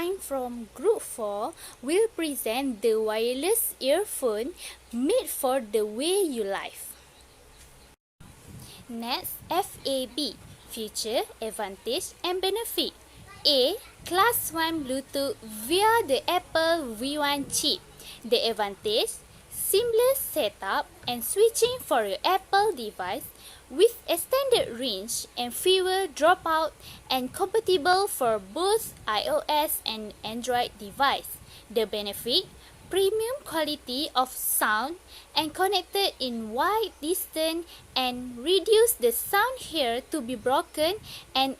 I'm from Group 4 will present the wireless earphone made for the way you live. Next, FAB, Feature, Advantage and Benefit. A. Class 1 Bluetooth via the Apple V1 chip. The advantage: seamless setup and switching for your Apple device with extended range and fewer dropout and compatible for both iOS and Android device. The benefit: premium quality of sound and connected in wide distance and reduce the sound here to be broken and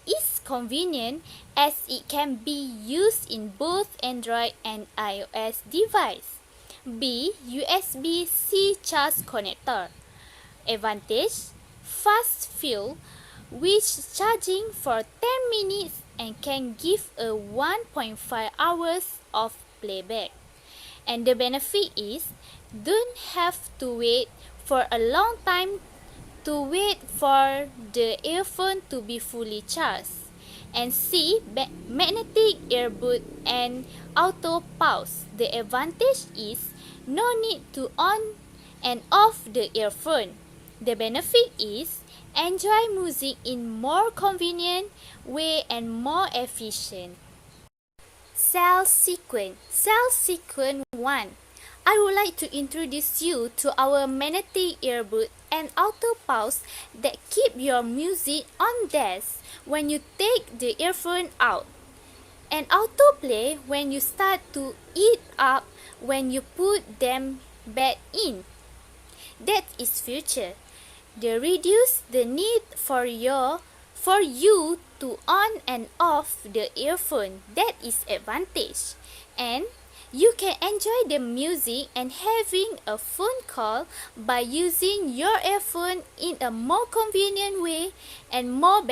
is convenient as it can be used in both Android and iOS device. B. USB-C charge connector. Advantage: fast fuel, which charging for 10 minutes and can give a 1.5 hours of playback. And the benefit is don't have to wait for a long time to wait for the earphone to be fully charged. And C. Magnetic earbud and auto pause. The advantage is no need to on and off the earphone. The benefit is enjoy music in more convenient way and more efficient. Cell sequence. Cell sequence 1. I would like to introduce you to our magnetic earbud and auto pause that keep your music on desk when you take the earphone out, and autoplay when you start to eat up when you put them back in. That is future. They reduce the need for you to on and off the earphone. That is advantage. And you can enjoy the music and having a phone call by using your earphone in a more convenient way and more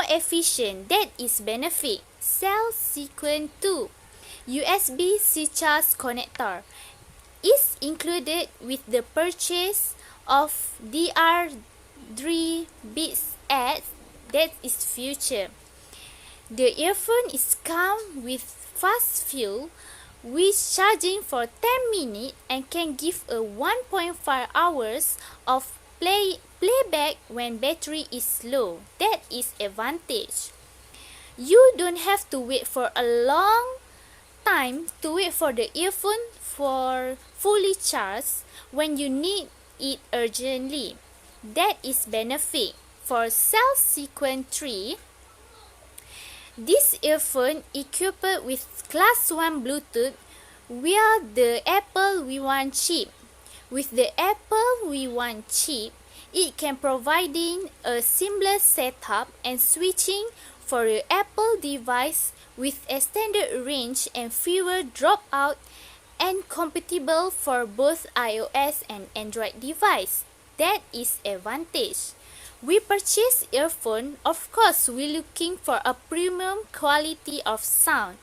efficient. That is benefit. Cell sequence 2. USB-C charge connector is included with the purchase of DR3 Beats Ads. That is future. The earphone is come with fast fuel, which charging for 10 minutes and can give a 1.5 hours of playback when battery is low. That is advantage. You don't have to wait for a long time to wait for the earphone for fully charged when you need it urgently. That is benefit. For cell sequence 3, this earphone equipped with Class 1 Bluetooth via the Apple V1 chip. With the Apple V1 chip, it can providing a seamless setup and switching for your Apple device with extended range and fewer dropout and compatible for both iOS and Android device. That is advantage. We purchase earphone, of course we looking for a premium quality of sound.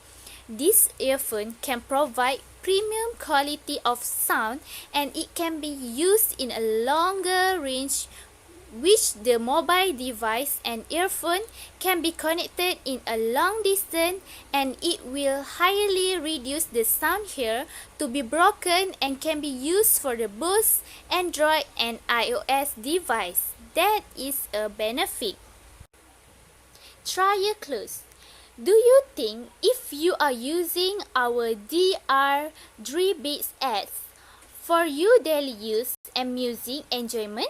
This earphone can provide premium quality of sound and it can be used in a longer range, which the mobile device and earphone can be connected in a long distance, and it will highly reduce the sound here to be broken and can be used for the both Android and iOS device. That is a benefit. Trial close. Do you think if you are using our DR3 Beats ads for your daily use and music enjoyment?